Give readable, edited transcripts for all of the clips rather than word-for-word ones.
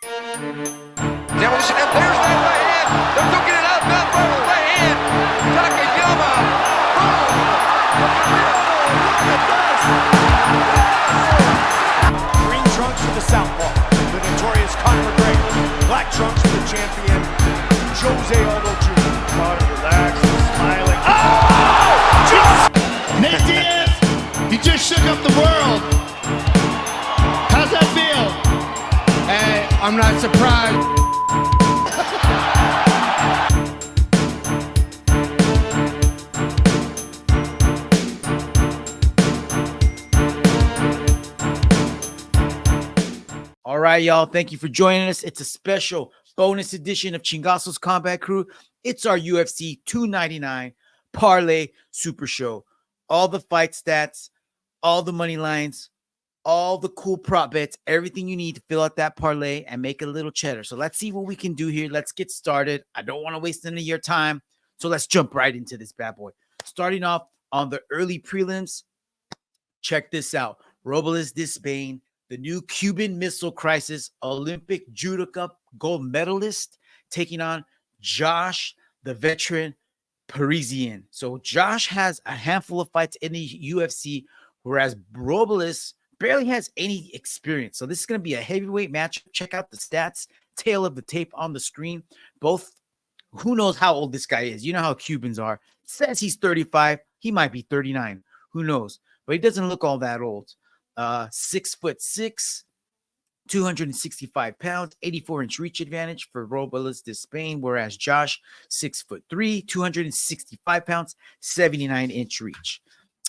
Demolition, and there's that right hand. They're cooking it out, not by the right hand. Takayama. Green trunks for the southpaw, the notorious Conor McGregor. Black trunks for the champion, Jose Aldo Jr. Conor relaxed, smiling. Oh! Nate Diaz, you just shook up the world. How's that feel? Hey, I'm not surprised. All right, y'all. Thank you for joining us. It's a special bonus edition of Chingazo's Combat Crew. It's our UFC 299 Parlay Super Show. All the fight stats, all the money lines, all the cool prop bets, everything you need to fill out that parlay and make a little cheddar. So let's see what we can do here. Let's get started. I don't want to waste any of your time. So let's jump right into this bad boy. Starting off on the early prelims, check this out. Robles Despain, the new Cuban Missile Crisis Olympic judoka gold medalist, taking on Josh, the veteran Parisian. So Josh has a handful of fights in the UFC, whereas Robles barely has any experience. So this is going to be a heavyweight match. Check out the stats, tail of the tape on the screen. Both, who knows how old this guy is? You know how Cubans are. It says he's 35. He might be 39. Who knows? But he doesn't look all that old. 6'6", 265 pounds, 84-inch reach advantage for Robles Despain, whereas Josh, 6'3", 265 pounds, 79-inch reach.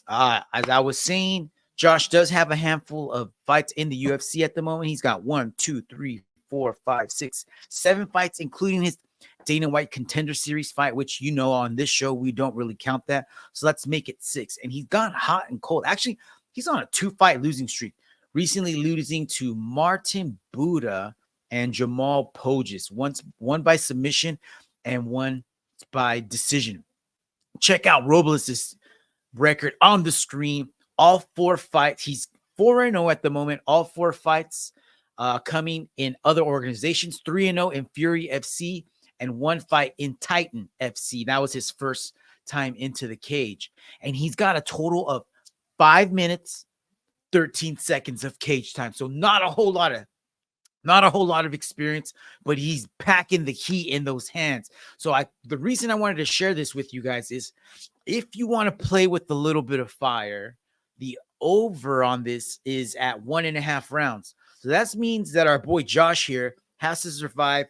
As I was saying, Josh does have a handful of fights in the UFC at the moment. He's got 1, 2, 3, 4, 5, 6, 7 fights, including his Dana White Contender Series fight, which, you know, on this show, we don't really count that. So let's make it 6. And he's gone hot and cold. Actually, he's on a 2-fight losing streak, recently losing to Martin Buddha and Jamal Poges, one by submission and one by decision. Check out Robles' record on the screen. All 4 fights. He's 4-0 at the moment. All 4 fights coming in other organizations. 3-0 in Fury FC and 1 fight in Titan FC. That was his first time into the cage. And he's got a total of 5 minutes, 13 seconds of cage time. So not a whole lot of experience, but he's packing the heat in those hands. So the reason I wanted to share this with you guys is if you want to play with a little bit of fire, the over on this is at 1.5 rounds. So that means that our boy Josh here has to survive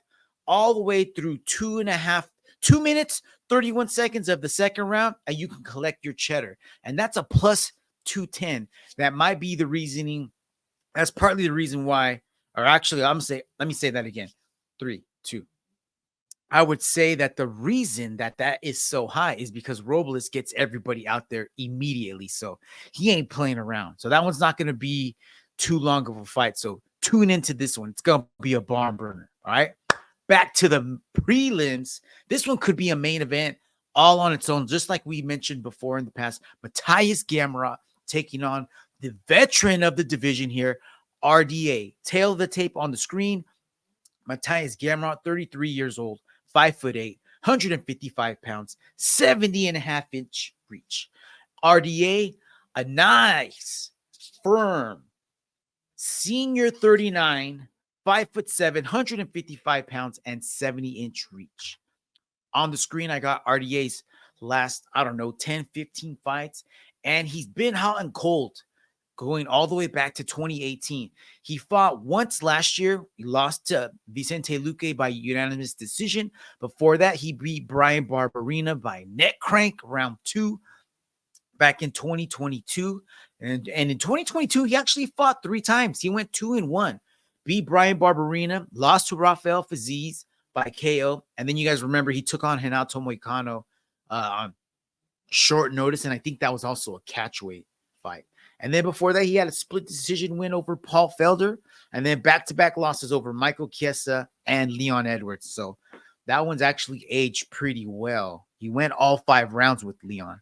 all the way through 2 minutes, 31 seconds of the second round, and you can collect your cheddar. And that's a plus 210. That might be the reasoning. That's partly the reason why, or actually, let me say that again. 3, 2. I would say that the reason that is so high is because Robles gets everybody out there immediately. So he ain't playing around. So that one's not going to be too long of a fight. So tune into this one. It's going to be a barn burner. All right. Back to the prelims. This one could be a main event all on its own, just like we mentioned before in the past. Matthias Gamrot taking on the veteran of the division here, RDA. Tail of the tape on the screen. Matthias Gamrot, 33 years old, 5'8", 155 pounds, 70.5-inch reach. RDA, a nice, firm, senior 39, 5'7", 155 pounds, and 70-inch reach. On the screen, I got RDA's last, 10, 15 fights, and he's been hot and cold going all the way back to 2018. He fought once last year. He lost to Vicente Luque by unanimous decision. Before that, he beat Brian Barberena by neck crank round 2 back in 2022. And in 2022, he actually fought 3 times. He went 2-1. Beat Brian Barberena, lost to Rafael Fiziev by KO. And then you guys remember he took on Renato Moicano on short notice. And I think that was also a catchweight fight. And then before that, he had a split decision win over Paul Felder. And then back-to-back losses over Michael Chiesa and Leon Edwards. So that one's actually aged pretty well. He went all 5 rounds with Leon.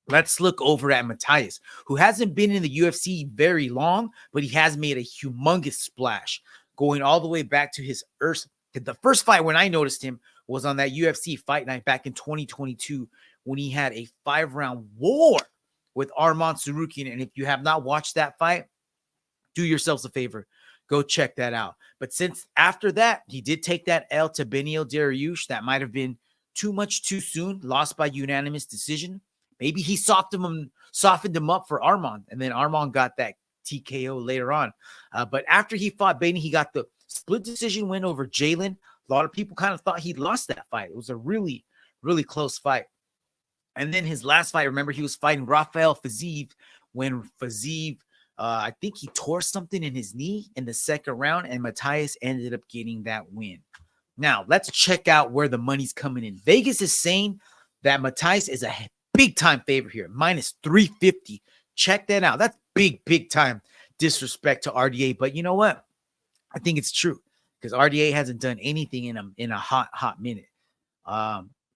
Let's look over at Matthias, who hasn't been in the UFC very long, but he has made a humongous splash. going all the way back to his the first fight when I noticed him was on that UFC fight night back in 2022 when he had a 5-round war with Arman Tsarukyan. And if you have not watched that fight, do yourselves a favor. Go check that out. But since after that, he did take that L to Beneil Dariush. That might have been too much too soon. Lost by unanimous decision. Maybe he softened him up for Arman. And then Arman got that TKO later on. But after he fought Benny, he got the split decision win over Jalen. A lot of people kind of thought he'd lost that fight. It was a really, really close fight. And then his last fight, remember, he was fighting Rafael Fiziev when Fiziev, I think he tore something in his knee in the second round, and Matthias ended up getting that win. Now, let's check out where the money's coming in. Vegas is saying that Matthias is a big-time favorite here, minus 350. Check that out. That's big-time disrespect to RDA. But you know what? I think it's true because RDA hasn't done anything in a hot minute.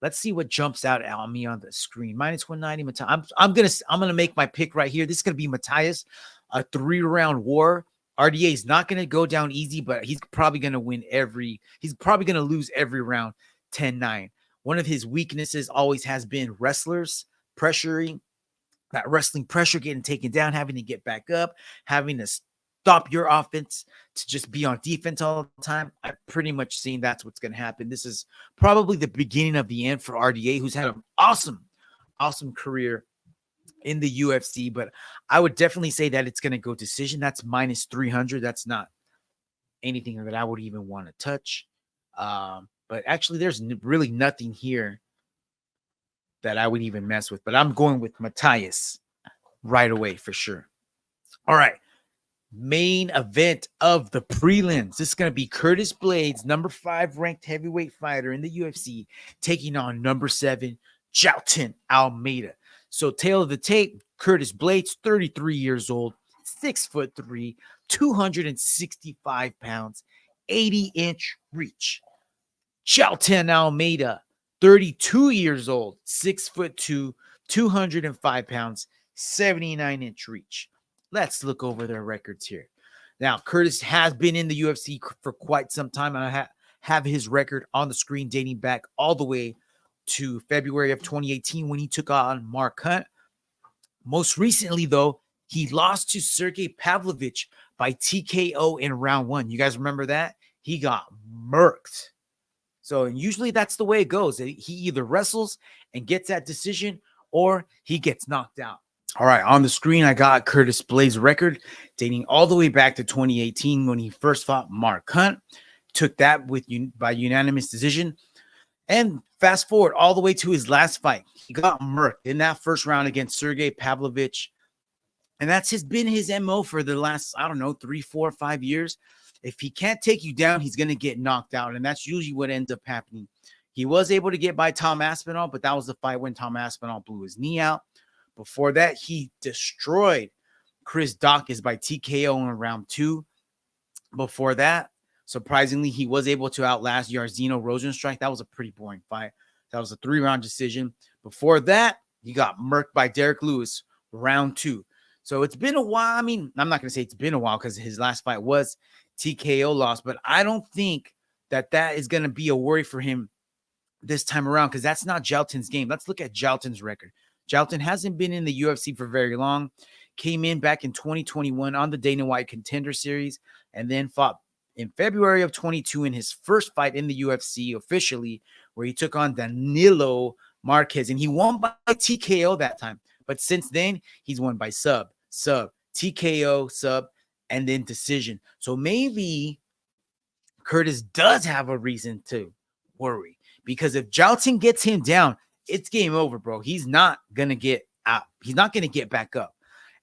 Let's see what jumps out on me on the screen. Minus 190 Matthias. I'm gonna make my pick right here. This is gonna be Matthias, a 3-round war. RDA is not gonna go down easy, but he's probably gonna he's probably gonna lose every round 10-9. One of his weaknesses always has been wrestlers pressuring, that wrestling pressure, getting taken down, having to get back up, having to stop your offense to just be on defense all the time. I've pretty much seen that's what's going to happen. This is probably the beginning of the end for RDA, who's had an awesome career in the UFC. But I would definitely say that it's going to go decision. That's minus 300. That's not anything that I would even want to touch. But actually, there's really nothing here that I would even mess with. But I'm going with Matthias right away for sure. All right. Main event of the prelims. This is going to be Curtis Blades, number 5 ranked heavyweight fighter in the UFC, taking on number 7 Jailton Almeida. So tail of the tape, Curtis Blades, 33 years old, 6'3", 265 pounds, 80-inch reach. Jailton Almeida, 32 years old, 6'2", 205 pounds, 79-inch reach. Let's look over their records here. Now, Curtis has been in the UFC for quite some time, and I have his record on the screen dating back all the way to February of 2018 when he took on Mark Hunt. Most recently, though, he lost to Sergey Pavlovich by TKO in round 1. You guys remember that? He got murked. So usually that's the way it goes. He either wrestles and gets that decision or he gets knocked out. All right, on the screen, I got Curtis Blades' record dating all the way back to 2018 when he first fought Mark Hunt. Took that by unanimous decision. And fast forward all the way to his last fight. He got murked in that first round against Sergey Pavlovich. And that's been his MO for the last, 3, 4, 5 years. If he can't take you down, he's going to get knocked out. And that's usually what ends up happening. He was able to get by Tom Aspinall, but that was the fight when Tom Aspinall blew his knee out. Before that, he destroyed Chris Dawkins by TKO in round 2. Before that, surprisingly, he was able to outlast Jairzinho Rozenstruik. That was a pretty boring fight. That was a 3-round decision. Before that, he got murked by Derek Lewis, round 2. So it's been a while. I mean, I'm not going to say it's been a while because his last fight was TKO loss, but I don't think that is going to be a worry for him this time around because that's not Jailton's game. Let's look at Jailton's record. Jailton hasn't been in the UFC for very long. Came in back in 2021 on the Dana White Contender Series and then fought in February of 22 in his first fight in the UFC officially where he took on Danilo Marquez and he won by TKO that time. But since then, he's won by sub, TKO, sub, and then decision. So maybe Curtis does have a reason to worry because if Jailton gets him down, it's game over, bro. He's not going to get out. He's not going to get back up.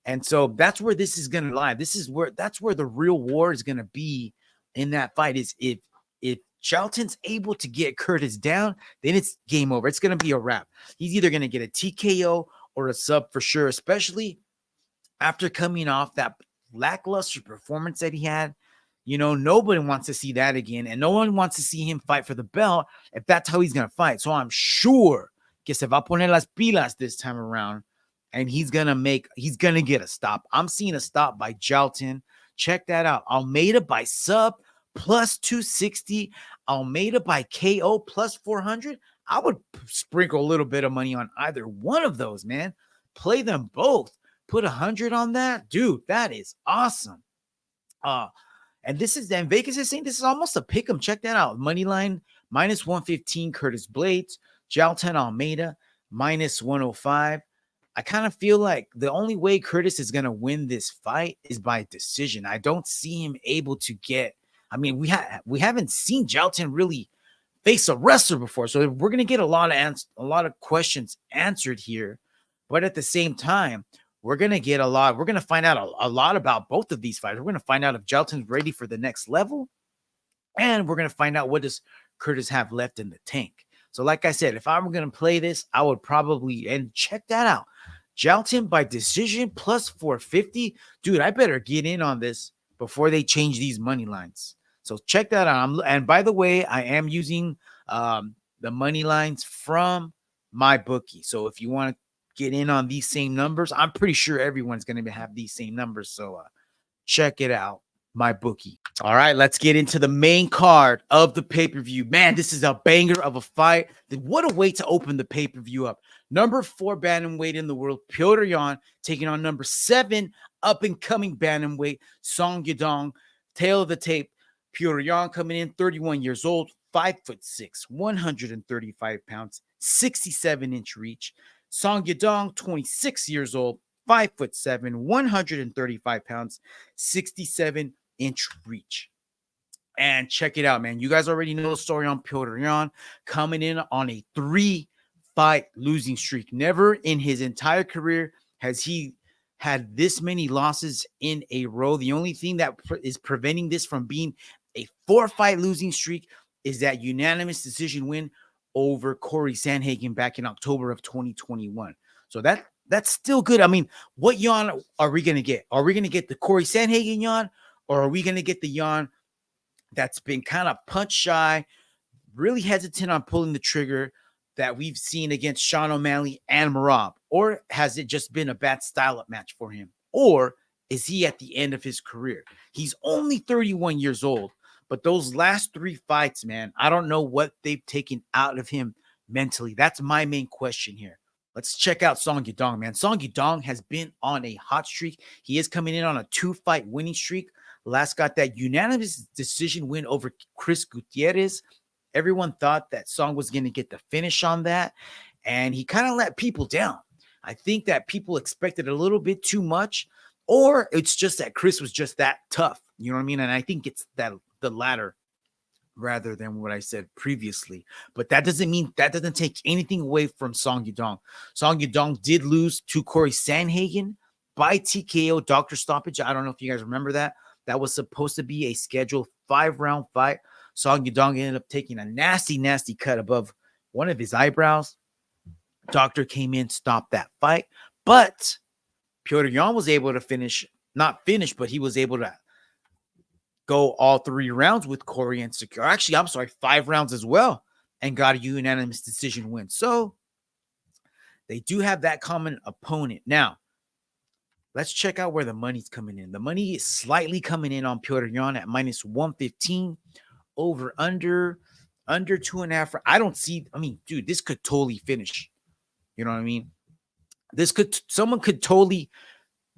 And so that's where this is going to lie. That's where the real war is going to be in that fight is if Jailton's able to get Curtis down, then it's game over. It's going to be a wrap. He's either going to get a TKO or a sub for sure, especially after coming off that lackluster performance that he had. You know, nobody wants to see that again, and no one wants to see him fight for the belt if that's how he's going to fight. So I'm sure que se va a poner las pilas this time around, and he's going to get a stop. I'm seeing a stop by Jailton. Check that out. Almeida by sub, plus 260. Almeida by KO plus 400. I would sprinkle a little bit of money on either one of those, man. Play them both. Put 100 on that. Dude, that is awesome. And Vegas is saying this is almost a pick 'em. Check that out. Money line minus 115, Curtis Blades. Jalton Almeida minus 105. I kind of feel like the only way Curtis is going to win this fight is by decision. I don't see him able to get. I mean, we haven't seen Jalton really face a wrestler before, so we're going to get a lot of questions answered here. But at the same time, we're going to find out a lot about both of these fighters. We're going to find out if Jalton's ready for the next level, and we're going to find out what does Curtis have left in the tank. So like I said, if I were going to play this, I would probably, and check that out. Jalton by decision plus 450. Dude, I better get in on this before they change these money lines. So check that out. And by the way, I am using the money lines from MyBookie. So if you want to get in on these same numbers, I'm pretty sure everyone's going to have these same numbers. So check it out, MyBookie. All right, let's get into the main card of the pay-per-view. Man, this is a banger of a fight. What a way to open the pay-per-view up. Number 4 bantamweight in the world, Petr Yan, taking on number 7 up-and-coming bantamweight, Song Yadong. Tail of the tape, Petr Yan coming in, 31 years old, 5'6", 135 pounds, 67-inch reach. Song Yadong, 26 years old, 5'7", 135 pounds, 67-inch reach. And check it out, man. You guys already know the story on Petr Yan coming in on a 3-fight losing streak. Never in his entire career has he had this many losses in a row. The only thing that is preventing this from being a 4-fight losing streak is that unanimous decision win over Corey Sandhagen back in October of 2021. So that's still good. I mean, what Yan are we going to get? Are we going to get the Corey Sandhagen Yan, or are we going to get the Yan that's been kind of punch shy, really hesitant on pulling the trigger that we've seen against Sean O'Malley and Merab? Or has it just been a bad style-up match for him? Or is he at the end of his career? He's only 31 years old, but those last 3 fights, man, I don't know what they've taken out of him mentally. That's my main question here. Let's check out Song Yadong, man. Song Yadong has been on a hot streak. He is coming in on a 2-fight winning streak. Last got that unanimous decision win over Chris Gutierrez. Everyone thought that Song was going to get the finish on that, and he kind of let people down. I think that people expected a little bit too much, or it's just that Chris was just that tough. You know what I mean? And I think it's the latter rather than what I said previously. But that doesn't take anything away from Song Yadong. Song Yadong did lose to Corey Sandhagen by TKO doctor stoppage. I don't know if you guys remember that. That was supposed to be a scheduled 5-round fight. Song Yadong ended up taking a nasty, nasty cut above one of his eyebrows. Doctor came in, stopped that fight. But Petr Yan was able to not finish, but he was able to go all 3 rounds with Corey and secure. Actually, I'm sorry, 5 rounds as well, and got a unanimous decision win. So they do have that common opponent. Now, let's check out where the money's coming in. The money is slightly coming in on Petr Yan at minus 115. Over under 2.5. I don't see. I mean, dude, this could totally finish. You know what I mean? Someone could totally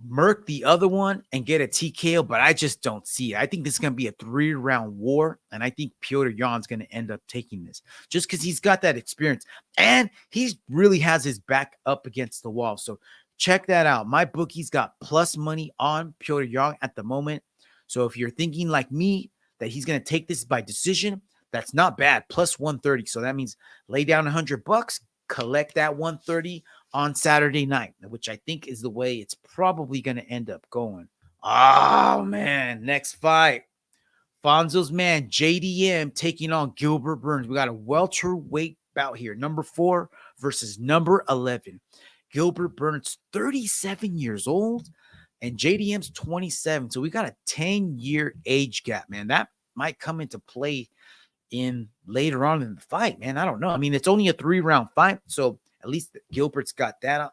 murk the other one and get a TKO, but I just don't see it. I think this is going to be a 3-round war, and I think Petr Yan's going to end up taking this just because he's got that experience, and he really has his back up against the wall. So check that out. MyBookie's got plus money on Petr Yan at the moment. So if you're thinking like me that he's going to take this by decision, that's not bad. Plus 130. So that means lay down $100, collect that 130 on Saturday night, which I think is the way it's probably going to end up going. Oh, man. Next fight. Fonzo's man, JDM, taking on Gilbert Burns. We got a welterweight bout here. Number 4 versus number 11. Gilbert Burns, 37 years old, and JDM's 27. So we got a 10-year age gap, man. That might come into play in later on in the fight, man. I don't know. I mean, it's only a 3-round fight, so at least Gilbert's got that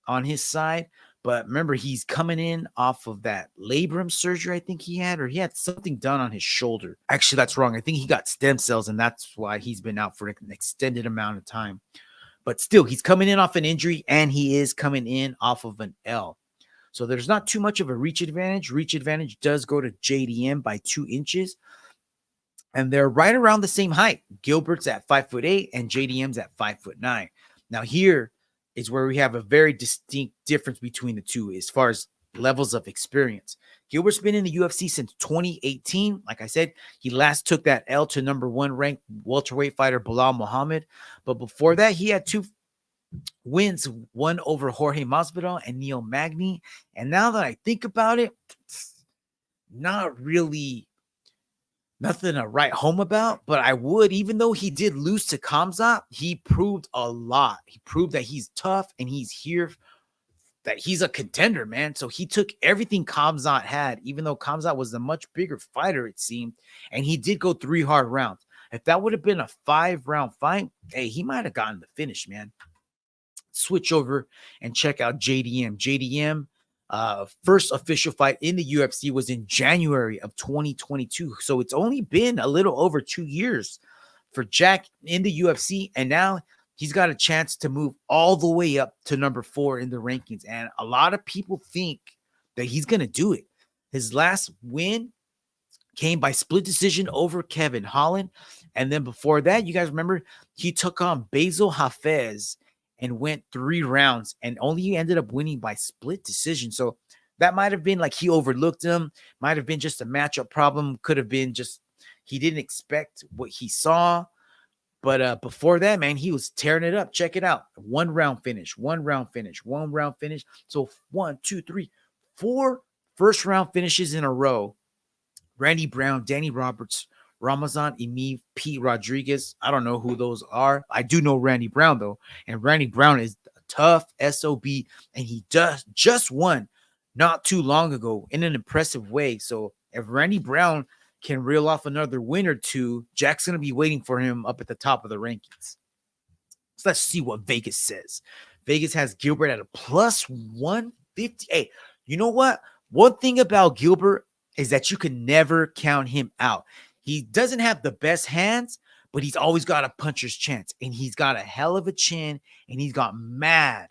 on his side. But remember, he's coming in off of that labrum surgery, I think he had, or he had something done on his shoulder. Actually, that's wrong. I think he got stem cells, and that's why he's been out for an extended amount of time. But still, he's coming in off an injury, and he is coming in off of an L. So there's not too much of a reach advantage. Reach advantage does go to JDM by 2 inches. And they're right around the same height. Gilbert's at 5'8" and JDM's at 5'9". Now here is where we have a very distinct difference between the two as far as levels of experience. Gilbert's been in the UFC since 2018. Like I said, he last took that L to number 1 ranked welterweight fighter Bilal Muhammad. But before that, he had 2 wins, one over Jorge Masvidal and Neil Magny. And now that I think about it, not really nothing to write home about, but I would, even though he did lose to Khamzat, he proved a lot. He proved that he's tough and he's here, that he's a contender, man. So he took everything Khamzat had, even though Khamzat was a much bigger fighter, it seemed, and he did go 3 hard rounds. If that would have been a 5-round fight, hey, he might have gotten the finish, man. Switch over and check out JDM. JDM, first official fight in the UFC was in January of 2022. So it's only been a little over 2 years for Jack in the UFC. And now he's got a chance to move all the way up to number 4 in the rankings. And a lot of people think that he's going to do it. His last win came by split decision over Kevin Holland. And then before that, you guys remember, he took on Basil Hafez and went 3 rounds and only ended up winning by split decision. So that might have been like he overlooked him, might have been just a matchup problem, could have been just he didn't expect what he saw. But before that, man, he was tearing it up. Check it out. 1 round finish, 1 round finish, 1 round finish. So 1, 2, 3, 4 first round finishes in a row. Randy Brown, Danny Roberts, Ramazan Emeev, Pete Rodriguez. I don't know who those are. I do know Randy Brown, though. And Randy Brown is a tough SOB, and he just won not too long ago in an impressive way. So if Randy Brown can reel off another win or two, Jack's going to be waiting for him up at the top of the rankings. So let's see what Vegas says. Vegas has Gilbert at a plus 150. Hey, you know what? One thing about Gilbert is that you can never count him out. He doesn't have the best hands, but he's always got a puncher's chance. And he's got a hell of a chin, and he's got mad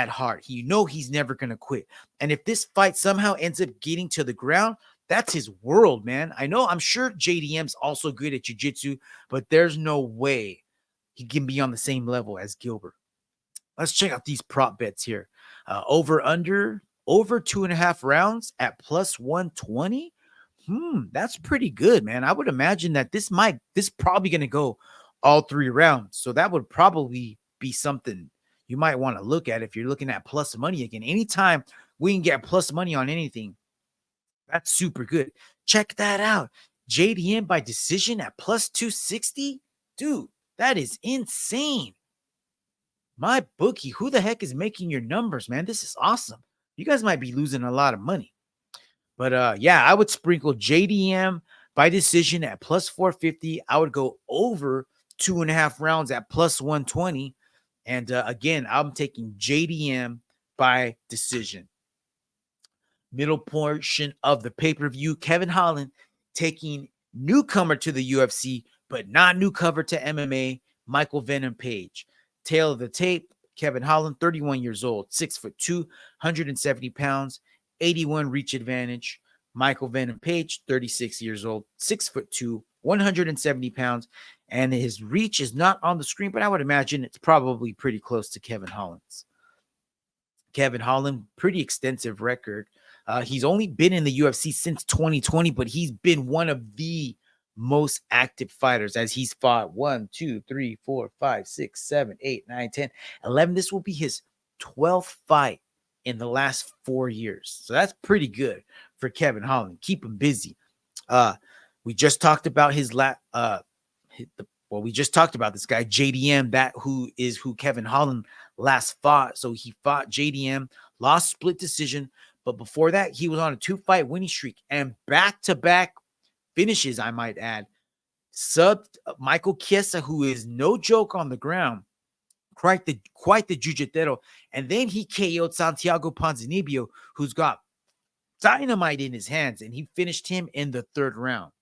heart. You know he's never going to quit. And if this fight somehow ends up getting to the ground, that's his world, man. I'm sure JDM's also good at jiu-jitsu, but there's no way he can be on the same level as Gilbert. Let's check out these prop bets here. Over 2.5 rounds at plus 120. That's pretty good, man. I would imagine that this probably going to go all 3 rounds. So that would probably be something you might want to look at if you're looking at plus money again. Anytime we can get plus money on anything, that's super good. Check that out. JDM by decision at plus 260. Dude, that is insane. My bookie, who the heck is making your numbers, man? This is awesome. You guys might be losing a lot of money. But yeah, I would sprinkle JDM by decision at plus 450. I would go over 2.5 rounds at plus 120. And again, I'm taking JDM by decision. Middle portion of the pay-per-view, Kevin Holland taking newcomer to the UFC, but not newcomer to MMA, Michael Venom Page. Tail of the tape, Kevin Holland, 31 years old, 6'2", 170 pounds. 81 reach advantage. Michael Venom Page, 36 years old, 6'2", 170 pounds. And his reach is not on the screen, but I would imagine it's probably pretty close to Kevin Holland's. Kevin Holland, pretty extensive record. He's only been in the UFC since 2020, but he's been one of the most active fighters as he's fought 1, 2, 3, 4, 5, 6, 7, 8, 9, 10, 11. This will be his 12th fight in the last 4 years. So that's pretty good for Kevin Holland. Keep him busy. We just talked about we just talked about this guy, JDM, who Kevin Holland last fought. So he fought JDM, lost split decision. But before that, he was on a 2-fight winning streak and back-to-back finishes, I might add. Subbed Michael Chiesa, who is no joke on the ground. quite the jiu-jitero. And then he KO'd Santiago Ponzinibbio, who's got dynamite in his hands, and he finished him in the 3rd round.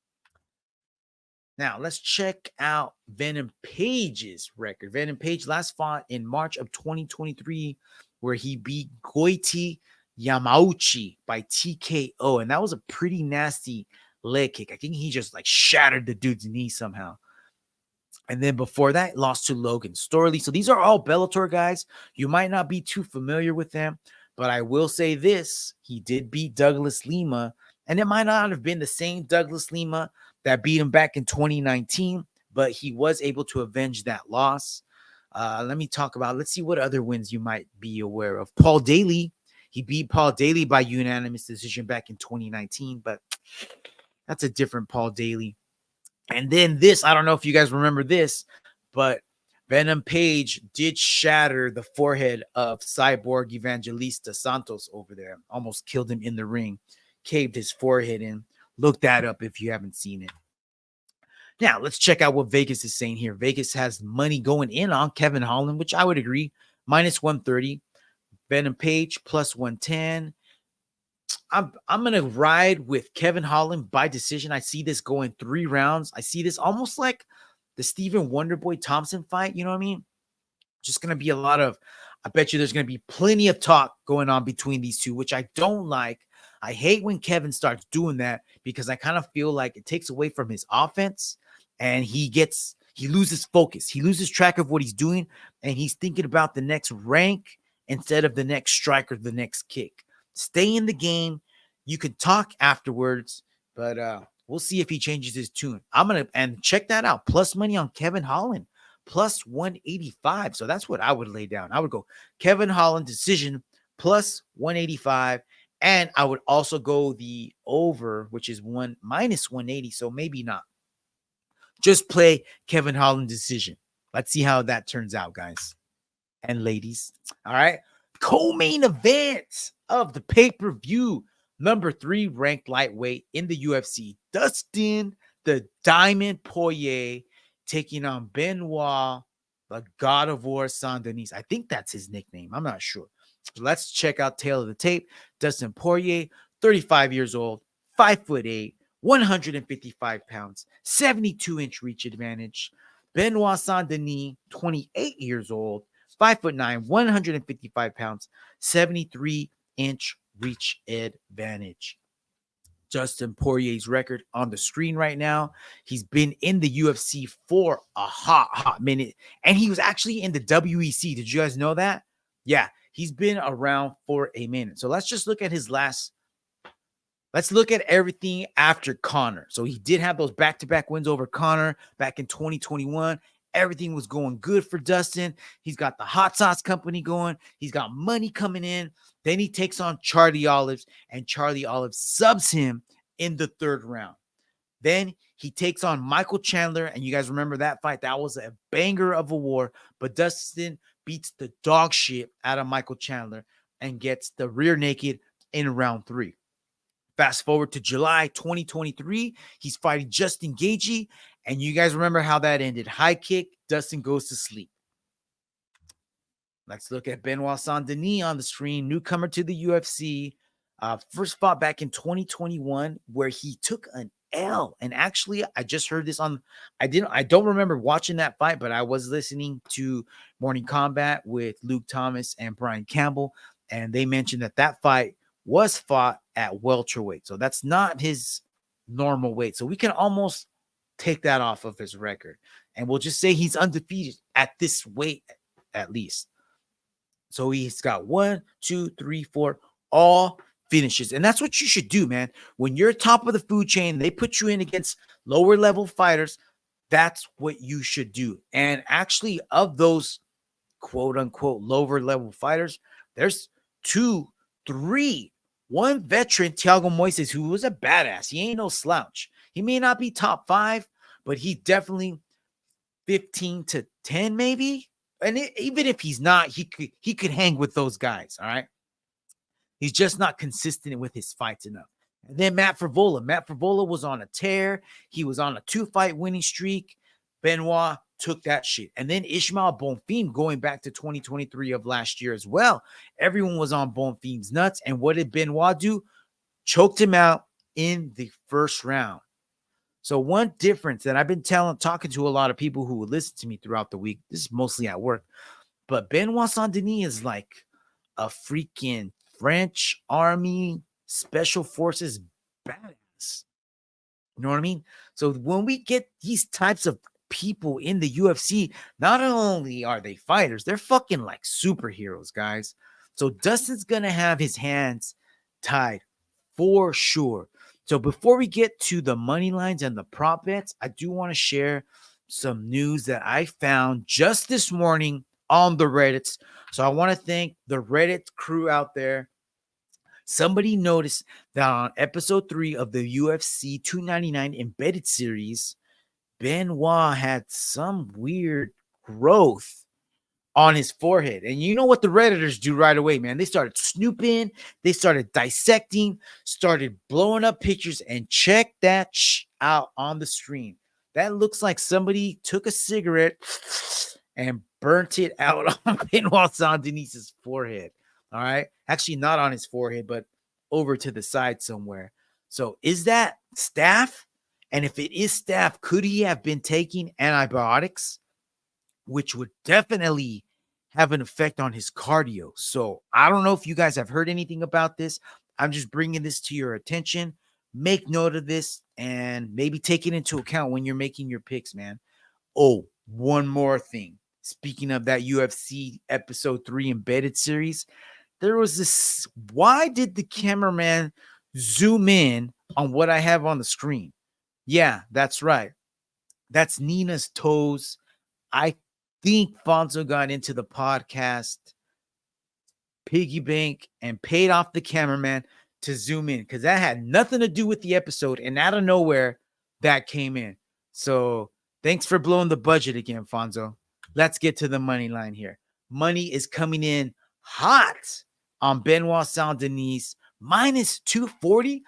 Now, let's check out Venom Page's record. Venom Page last fought in March of 2023, where he beat Goiti Yamauchi by TKO, and that was a pretty nasty leg kick. I think he just like shattered the dude's knee somehow. And then before that, lost to Logan Storley. So these are all Bellator guys. You might not be too familiar with them, but I will say this. He did beat Douglas Lima, and it might not have been the same Douglas Lima that beat him back in 2019, but he was able to avenge that loss. Let's see what other wins you might be aware of. Paul Daly. He beat Paul Daly by unanimous decision back in 2019, but that's a different Paul Daly. And then this, I don't know if you guys remember this, but Venom Page did shatter the forehead of Cyborg Evangelista Santos over there. Almost killed him in the ring, caved his forehead in. Look that up if you haven't seen it. Now, let's check out what Vegas is saying here. Vegas has money going in on Kevin Holland, which I would agree, minus 130. Venom Page plus 110. I'm going to ride with Kevin Holland by decision. I see this going 3 rounds. I see this almost like the Stephen Wonderboy Thompson fight. You know what I mean? Just going to be a lot of, I bet you there's going to be plenty of talk going on between these two, which I don't like. I hate when Kevin starts doing that because I kind of feel like it takes away from his offense and he loses focus. He loses track of what he's doing and he's thinking about the next rank instead of the next strike or the next kick. Stay in the game. You can talk afterwards, but we'll see if he changes his tune. And check that out. Plus money on Kevin Holland, plus 185. So that's what I would lay down. I would go Kevin Holland decision plus 185. And I would also go the over, which is minus 180. So maybe not. Just play Kevin Holland decision. Let's see how that turns out, guys and ladies. All right. Co-main event of the pay-per-view. Number 3 ranked lightweight in the UFC. Dustin the Diamond Poirier taking on Benoit, the God of War Saint-Denis. I think that's his nickname. I'm not sure. Let's check out tail of the tape. Dustin Poirier, 35 years old, 5'8", 155 pounds, 72-inch reach advantage. Benoit Saint-Denis, 28 years old, 5'9", 155 pounds, 73-inch reach advantage. Dustin Poirier's record on the screen right now. He's been in the UFC for a hot minute. And he was actually in the WEC. Did you guys know that? Yeah, he's been around for a minute. So let's just look at let's look at everything after Conor. So he did have those back-to-back wins over Conor back in 2021. Everything was going good for Dustin. He's got the hot sauce company going. He's got money coming in. Then he takes on Charlie Olives, and Charlie Olives subs him in the 3rd round. Then he takes on Michael Chandler, and you guys remember that fight. That was a banger of a war, but Dustin beats the dog shit out of Michael Chandler and gets the rear naked in round 3. Fast forward to July 2023, he's fighting Justin Gaethje, and you guys remember how that ended. High kick, Dustin goes to sleep. Let's look at Benoit Saint-Denis on the screen, newcomer to the UFC. First fought back in 2021 where he took an L. And actually, I just heard this I don't remember watching that fight, but I was listening to Morning Combat with Luke Thomas and Brian Campbell, and they mentioned that fight was fought at welterweight. So that's not his normal weight. So we can almost take that off of his record. And we'll just say he's undefeated at this weight at least. So he's got 1, 2, 3, 4, all finishes. And that's what you should do, man. When you're top of the food chain, they put you in against lower level fighters. That's what you should do. And actually, of those quote unquote lower level fighters, there's 2, 3. One veteran, Thiago Moises, who was a badass. He ain't no slouch. He may not be top 5, but he's definitely 15 to 10 maybe. And even if he's not, he could hang with those guys, all right? He's just not consistent with his fights enough. And then Matt Frevola. Matt Frevola was on a tear. He was on a 2-fight winning streak. Benoit took that shit. And then Ishmael Bonfim going back to 2023 of last year as well. Everyone was on Bonfim's nuts. And what did Benoit do? Choked him out in the first round. So one difference that I've been talking to a lot of people who would listen to me throughout the week, this is mostly at work, but Benoit Saint-Denis is like a freaking French Army Special Forces badass. You know what I mean? So when we get these types of people in the UFC, not only are they fighters, they're fucking like superheroes, guys. So Dustin's gonna have his hands tied for sure. So before we get to the money lines and the prop bets, I do want to share some news that I found just this morning on the Reddits. So I want to thank the Reddit crew out there. Somebody noticed that on episode 3 of the UFC 299 embedded series, Benoit had some weird growth on his forehead. And you know what the Redditors do right away, man? They started snooping, they started dissecting, started blowing up pictures, and check that out on the screen. That looks like somebody took a cigarette and burnt it out on Benoit Saint-Denis' forehead. All right. Actually, not on his forehead, but over to the side somewhere. So is that staph? And if it is staph, could he have been taking antibiotics, which would definitely have an effect on his cardio? So I don't know if you guys have heard anything about this. I'm just bringing this to your attention. Make note of this and maybe take it into account when you're making your picks, man. Oh, one more thing. Speaking of that UFC episode 3 embedded series, there was this. Why did the cameraman zoom in on what I have on the screen? Yeah, that's right. That's Nina's toes. I think Fonzo got into the podcast piggy bank and paid off the cameraman to zoom in because that had nothing to do with the episode, and out of nowhere that came in. So thanks for blowing the budget again, Fonzo. Let's get to the money line here. Money is coming in hot on Benoit Saint-Denis minus 240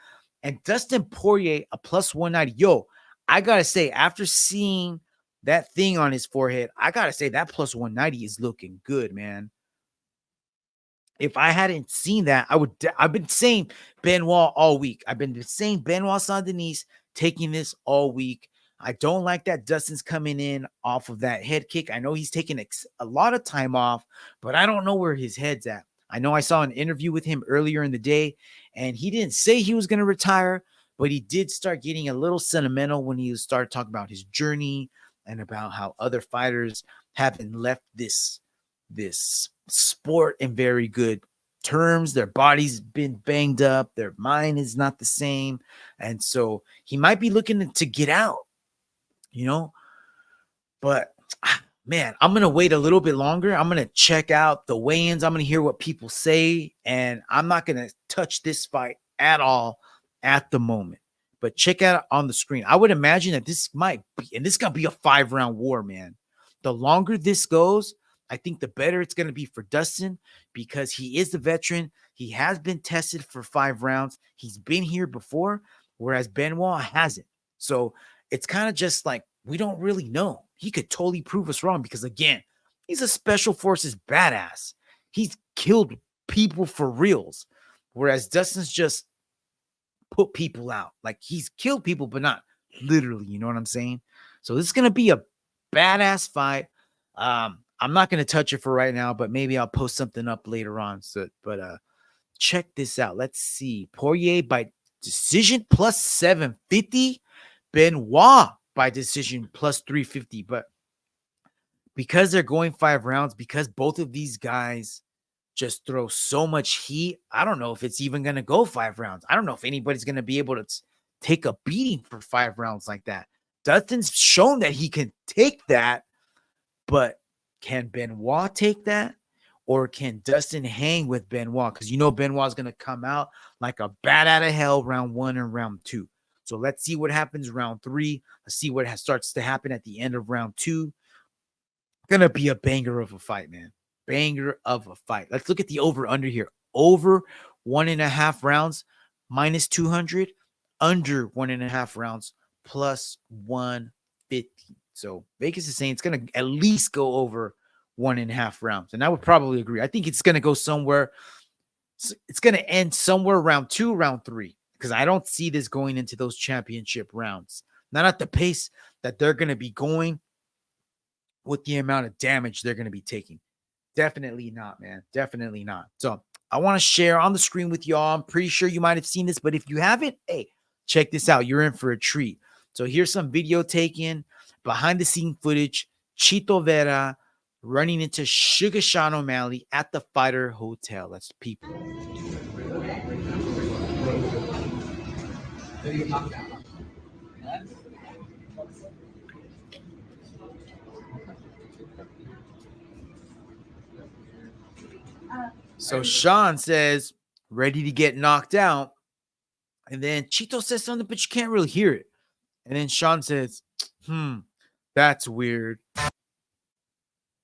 and Dustin Poirier a plus 190. Yo, I gotta say, after seeing that thing on his forehead, I gotta say that plus 190 is looking good, man. If I hadn't seen that, I've been saying Benoit all week. I've been saying Benoit Saint-Denis taking this all week. I don't like that Dustin's coming in off of that head kick. I know he's taking a lot of time off, but I don't know where his head's at. I know I saw an interview with him earlier in the day, and he didn't say he was going to retire, but he did start getting a little sentimental when he started talking about his journey and about how other fighters haven't left this sport in very good terms. Their body's been banged up. Their mind is not the same. And so he might be looking to get out, you know, but man, I'm going to wait a little bit longer. I'm going to check out the weigh-ins. I'm going to hear what people say, and I'm not going to touch this fight at all at the moment, but check out on the screen. I would imagine that this might be, and this going to be a 5-round war, man. The longer this goes, I think the better it's going to be for Dustin because he is the veteran. He has been tested for 5 rounds. He's been here before, whereas Benoit hasn't. So it's kind of just like, we don't really know. He could totally prove us wrong because, again, he's a special forces badass. He's killed people for reals, whereas Dustin's just put people out. Like, he's killed people, but not literally, you know what I'm saying? So this is going to be a badass fight. I'm not going to touch it for right now, but maybe I'll post something up later on. So, but check this out. Let's see. Poirier by decision plus 750. Benoit by decision plus 350. But because they're going 5 rounds, because both of these guys just throw so much heat, I don't know if it's even going to go 5 rounds. I don't know if anybody's going to be able to take a beating for 5 rounds like that. Dustin's shown that he can take that, but can Benoit take that? Or can Dustin hang with Benoit? Because you know Benoit's going to come out like a bat out of hell round 1 and round 2. So let's see what happens round 3. Let's see what starts to happen at the end of round 2. Going to be a banger of a fight, man. Banger of a fight. Let's look at the over-under here. Over 1.5 rounds, minus 200. Under 1.5 rounds, plus 150. So Vegas is saying it's going to at least go over 1.5 rounds. And I would probably agree. I think it's going to go somewhere. It's going to end somewhere round 2, round 3, because I don't see this going into those championship rounds. Not at the pace that they're going to be going with the amount of damage they're going to be taking. Definitely not, man. Definitely not. So I want to share on the screen with y'all. I'm pretty sure you might have seen this, but if you haven't, hey, check this out. You're in for a treat. So here's some video taken, behind the scene footage. Chito Vera running into Sugar Sean O'Malley at the Fighter Hotel. Let's peep. So Sean says, ready to get knocked out. And then Chito says something, but you can't really hear it. And then Sean says, that's weird.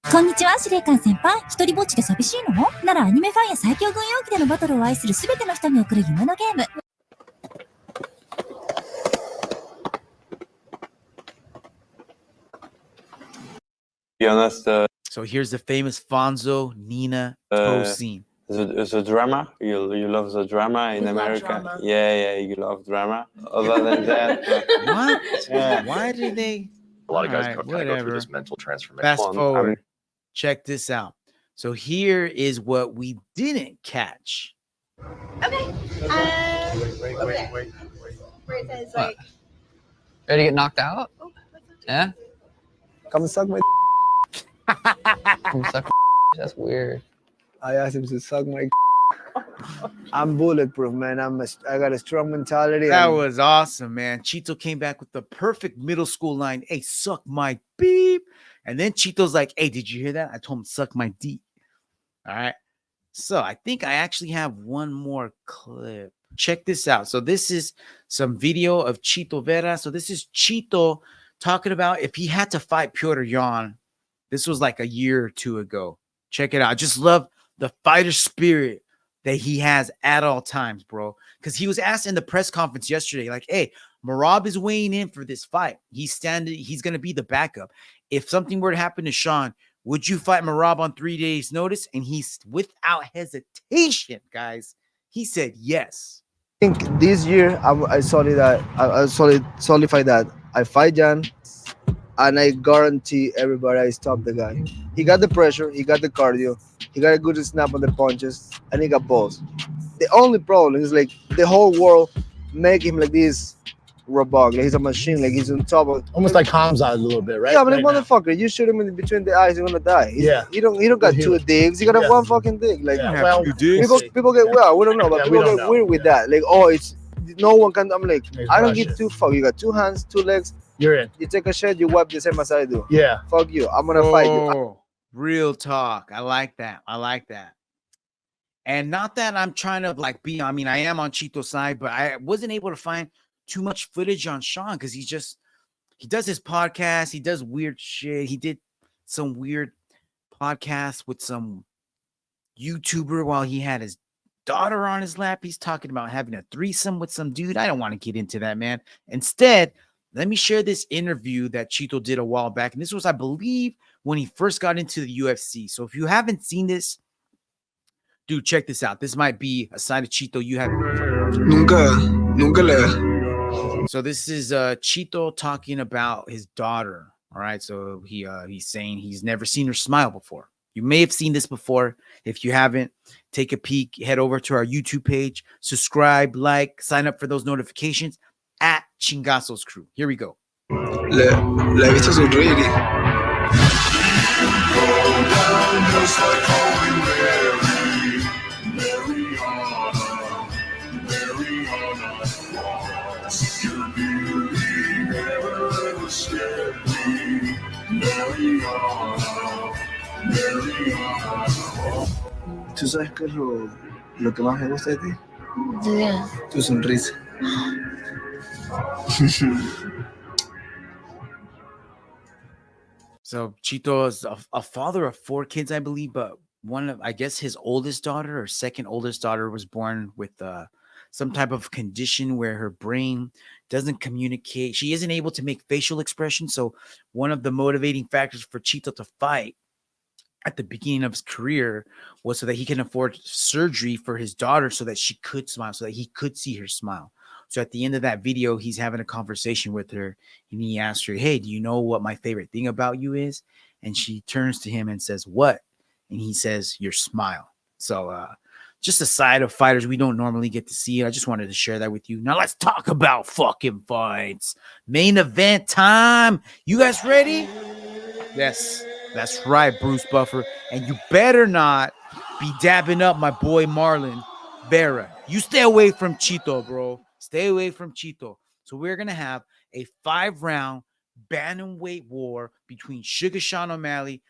こんにちは、司令官先輩。一人ぼっちで寂しいの？ならアニメファンや最強軍用機でのバトルを愛するすべての人に送る夢のゲーム。Be honest, So here's the famous Fonzo Nina toe scene. the drama. You love the drama in America. Drama. Yeah, you love drama. Other than that, What? Yeah. Why did they? A lot of guys Alright, kind of go whatever. through this mental transformation. Fast Come on, forward. Check this out. So here is what we didn't catch. Okay. Wait. Where it says like. Ready to get knocked out? Oh, Yeah? Come suck my. Come suck my That's weird. I asked him to suck my. I'm bulletproof, man. I got a strong mentality. That was awesome, man. Chito came back with the perfect middle school line. Hey, suck my beep. And then Chito's like, hey, did you hear that? I told him suck my D. All right. So I think I actually have one more clip. Check this out. So this is some video of Chito Vera. So this is Chito talking about if he had to fight Piotr Jan. This was like a year or 2 ago. Check it out. I just love the fighter spirit that he has at all times, bro. Because he was asked in the press conference yesterday, like, hey, Merab is weighing in for this fight. He's going to be the backup. If something were to happen to Sean, would you fight Merab on 3 days' notice? And he's without hesitation, guys. He said yes. I think this year I solidified that I fight Jan, and I guarantee everybody I stop the guy. He got the pressure, he got the cardio, he got a good snap on the punches, and he got balls. The only problem is like the whole world make him like this robot, like he's a machine, like he's on top of. Almost like Hamza a little bit, right? Yeah, but right like motherfucker, you shoot him in between the eyes, you're gonna die. He don't got two digs. He got a one fucking dig. Like well, people get well, we don't know, but people get weird with that. Like, oh, it's no one can. I'm like, I don't give two fuck. You got 2 hands, 2 legs. You're in. You take a shit, you wipe the same as I do. Yeah. Fuck you. I'm gonna fight you. Real talk. I like that. And not that I'm trying to like be, I mean, I am on Chito's side, but I wasn't able to find too much footage on Sean because he does his podcast. He does weird shit. He did some weird podcast with some YouTuber while he had his daughter on his lap. He's talking about having a threesome with some dude. I don't want to get into that, man. Instead, let me share this interview that Chito did a while back. And this was, I believe, when he first got into the UFC. So if you haven't seen this, dude, check this out. This might be a side of Chito you haven't. Nunca le. So this is Chito talking about his daughter. All right. So he's saying he's never seen her smile before. You may have seen this before. If you haven't, take a peek, head over to our YouTube page, subscribe, like, sign up for those notifications at Chingazos Crew. Here we go. Le he visto sonreír. ¿Tú sabes qué es lo que más me gusta de ti? Yeah. Tu sonrisa. So Chito is a father of 4 kids, I believe, but one of, I guess his oldest daughter or second oldest daughter was born with some type of condition where her brain doesn't communicate. She isn't able to make facial expression. So one of the motivating factors for Chito to fight at the beginning of his career was so that he can afford surgery for his daughter so that she could smile, so that he could see her smile. So at the end of that video, he's having a conversation with her and he asks her, hey, do you know what my favorite thing about you is? And she turns to him and says, what? And he says, your smile. So just a side of fighters we don't normally get to see. I just wanted to share that with you. Now let's talk about fucking fights. Main event time. You guys ready? Yes, that's right, Bruce Buffer. And you better not be dabbing up my boy Marlon Vera. You stay away from Chito, bro. Stay away from Chito. So we're going to have a 5-round bantamweight war between Sugar Sean O'Malley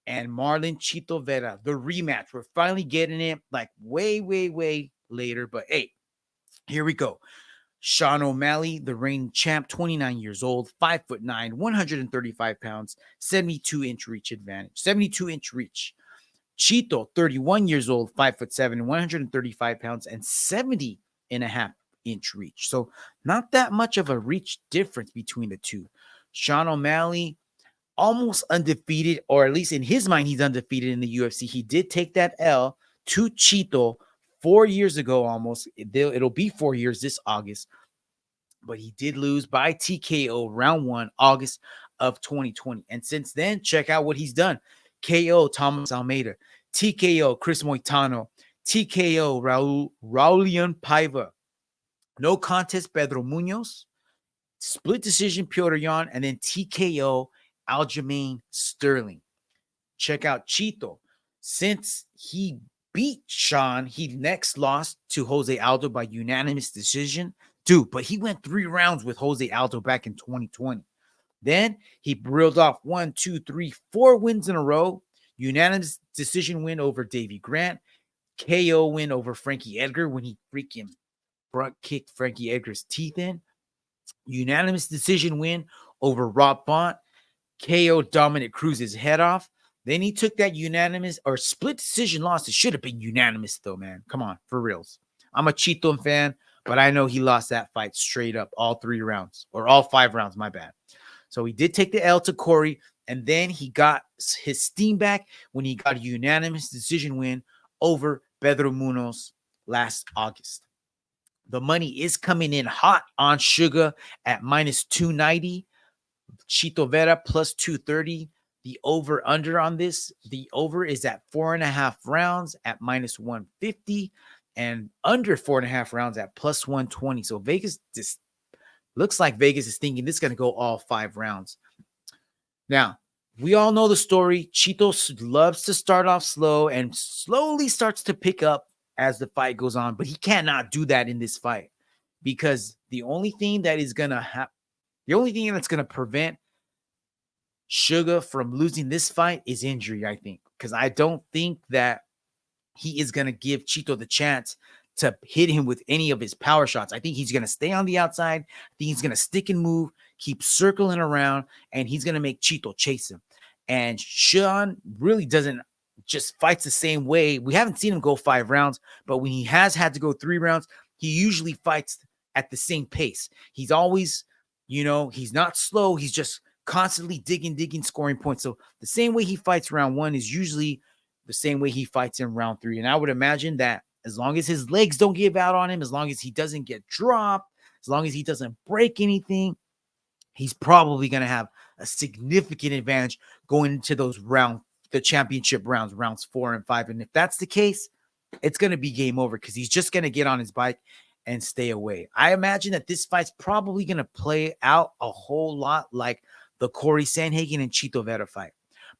and Marlon Chito Vera. The rematch. We're finally getting it like way later. But hey, here we go. Sean O'Malley, the reigning champ, 29 years old, 5'9", 135 pounds, 72-inch reach advantage, 72-inch reach. Chito, 31 years old, 5'7", 135 pounds, and 70.5-inch reach. So not that much of a reach difference between the two. Sean O'Malley, almost undefeated, or at least in his mind, he's undefeated in the UFC. He did take that L to Chito 4 years ago almost. It'll be 4 years this August. But he did lose by TKO round 1, August of 2020. And since then, check out what he's done. KO Thomas Almeida, TKO Chris Moitano, TKO Raulian Paiva, no contest Pedro Munoz, split decision Piotr Jan, and then TKO Aljamain Sterling. Check out Chito. Since he beat Sean, he next lost to Jose Aldo by unanimous decision. Dude, but he went 3 rounds with Jose Aldo back in 2020. Then he reeled off 1, 2, 3, 4 wins in a row. Unanimous decision win over Davey Grant. KO win over Frankie Edgar when he freaking front kicked Frankie Edgar's teeth in. Unanimous decision win over Rob Font. KO Dominic Cruz's head off. Then he took that unanimous or split decision loss. It should have been unanimous though, man. Come on, for reals. I'm a Chito fan, but I know he lost that fight straight up all 3 rounds or all 5 rounds, my bad. So he did take the L to Corey, and then he got his steam back when he got a unanimous decision win over Pedro Munoz last August. The money is coming in hot on Sugar at minus 290. Chito Vera plus 230. The over-under on this, the over is at 4.5 rounds at minus 150 and under 4.5 rounds at plus 120. So Vegas just looks like Vegas is thinking this is going to go all 5 rounds. Now, we all know the story. Chito loves to start off slow and slowly starts to pick up as the fight goes on, but he cannot do that in this fight because the only thing that is going to happen, the only thing that's going to prevent Sugar from losing this fight is injury, I think, because I don't think that he is going to give Chito the chance to hit him with any of his power shots. I think he's going to stay on the outside. I think he's going to stick and move, keep circling around, and he's going to make Chito chase him. And Sean really doesn't just fights the same way. We haven't seen him go 5 rounds, but when he has had to go 3 rounds, he usually fights at the same pace. He's always, he's not slow. He's just constantly digging, scoring points. So the same way he fights round 1 is usually the same way he fights in round 3. And I would imagine that as long as his legs don't give out on him, as long as he doesn't get dropped, as long as he doesn't break anything, he's probably going to have a significant advantage going into those the championship rounds 4 and 5. And if that's the case, it's going to be game over because he's just going to get on his bike and stay away. I imagine that this fight's probably going to play out a whole lot like the Corey Sandhagen and Chito Vera fight.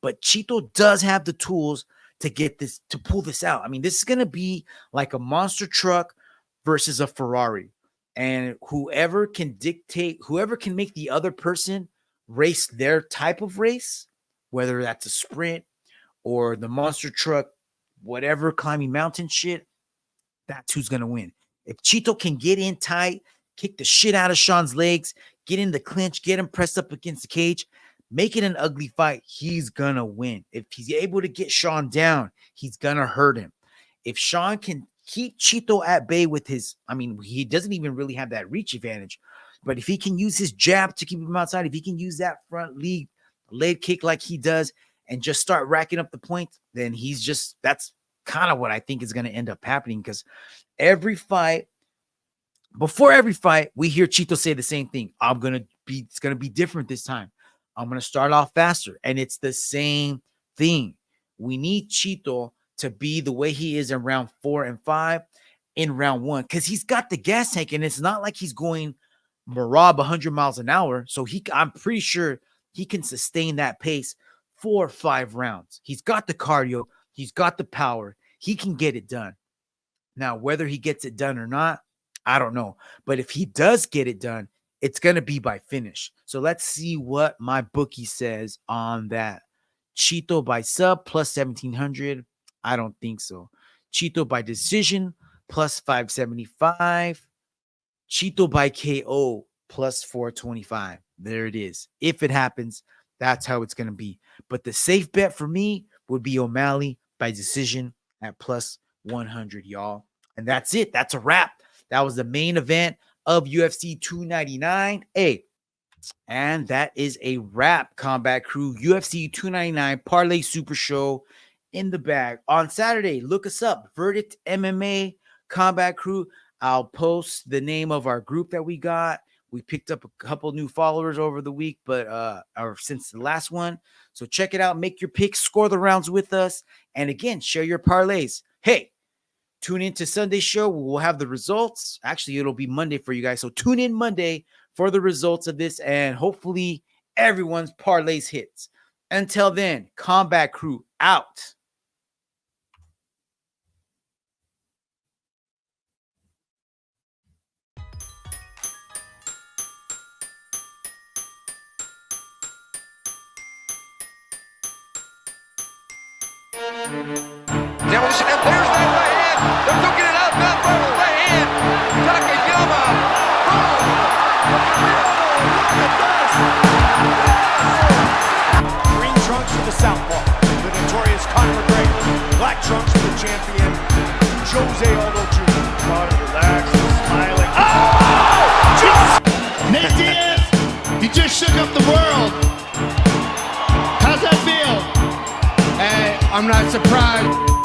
But Chito does have the tools to pull this out. I mean, this is going to be like a monster truck versus a Ferrari. And whoever can make the other person race their type of race, whether that's a sprint or the monster truck, whatever climbing mountain shit, that's who's going to win. If Chito can get in tight, kick the shit out of Sean's legs, get in the clinch, get him pressed up against the cage, make it an ugly fight, he's gonna win. If he's able to get Sean down, he's gonna hurt him. If Sean can keep Chito at bay with his, I mean, he doesn't even really have that reach advantage, but if he can use his jab to keep him outside, if he can use that front leg kick like he does and just start racking up the points, then that's kind of what I think is going to end up happening, because before every fight, we hear Chito say the same thing. It's going to be different this time. I'm going to start off faster. And it's the same thing. We need Chito to be the way he is in round 4 and 5 in round 1, because he's got the gas tank, and it's not like he's going Marab 100 miles an hour. So I'm pretty sure he can sustain that pace 4 or 5 rounds. He's got the cardio. He's got the power. He can get it done. Now, whether he gets it done or not, I don't know. But if he does get it done, it's going to be by finish. So let's see what my bookie says on that. Chito by sub plus 1,700. I don't think so. Chito by decision plus 575. Chito by KO plus 425. There it is. If it happens, that's how it's going to be. But the safe bet for me would be O'Malley by decision at plus 100, y'all. And that's it. That's a wrap. That was the main event of UFC 299. Hey, and that is a wrap, Combat Crew. UFC 299 Parlay Super Show in the bag. On Saturday, look us up. Verdict MMA Combat Crew. I'll post the name of our group that we got. We picked up a couple new followers over the week, or since the last one. So check it out. Make your picks. Score the rounds with us. And again, share your parlays. Hey, tune in to Sunday's show. We'll have the results. Actually, it'll be Monday for you guys. So tune in Monday for the results of this, and hopefully everyone's parlays hits. Until then, Combat Crew out. Demolition, and there's that right hand. They're looking it out. Mount Barber right hand. Takayama. Green trunks for the southpaw, the notorious Conor McGregor. Black trunks for the champion, Jose Aldo Jr. Conor relaxed, smiling. Oh! Nate Diaz, he just shook up the world. How's that feel? Hey, I'm not surprised.